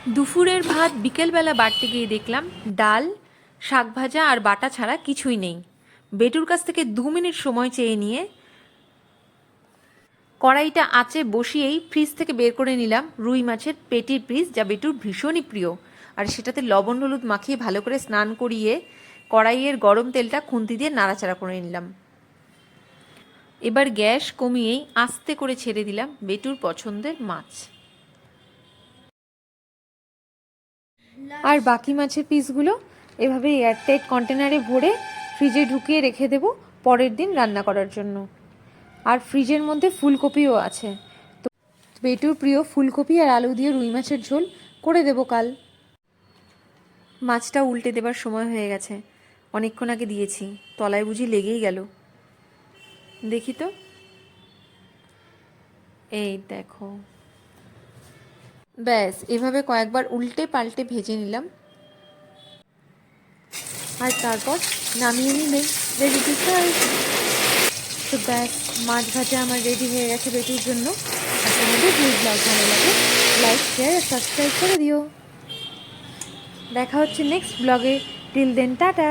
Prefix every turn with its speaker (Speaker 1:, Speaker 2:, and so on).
Speaker 1: দুপুরের ভাত বিকেলবেলা বাড়তে গিয়ে দেখলাম ডাল, শাক ভাজা আর বাটা ছাড়া কিছুই নেই। বেটুর কাছ থেকে 2 মিনিট সময় চেয়ে নিয়ে কড়াইটা আঁচে বসিয়েই ফ্রিজ থেকে বের করে নিলাম রুই মাছের পেটির পিস, যা বেটুর ভীষণই প্রিয়। আর সেটাতে লবণ হলুদ মাখিয়ে ভালো করে স্নান করিয়ে কড়াইয়ের গরম তেলটা খুন্তি দিয়ে নাড়াচাড়া করে নিলাম। এবার গ্যাস কমিয়েই আস্তে করে ছেড়ে দিলাম বেটুর পছন্দের মাছ। আর বাকি মাছের পিসগুলো এভাবে এয়ারটাইট কন্টেনারে ভরে ফ্রিজে ঢুকিয়ে রেখে দেব পরের দিন রান্না করার জন্য। আর ফ্রিজের মধ্যে ফুলকপিও আছে, তো বেটুর প্রিয় ফুলকপি আর আলু দিয়ে রুই মাছের ঝোল করে দেব কাল। মাছটা উল্টে দেবার সময় হয়ে গেছে, অনেকক্ষণ আগে দিয়েছি, তলায় বুঝি লেগেই গেল। দেখি তো, এই দেখো। ব্যাস এভাবে কয়েকবার উল্টে পাল্টে ভেজে নিলাম, আর তারপর নামিয়ে নিলেই রেডি টু সার্ভ। তো ব্যাস, মাছ ভাজা আমার রেডি হয়ে গেছে বেটুর জন্য। আর তোমাদের যদি ব্লগ ভালো লাগে লাইক শেয়ার আর সাবস্ক্রাইব করে দিও। দেখা হচ্ছে নেক্সট ব্লগে। Till then, tata.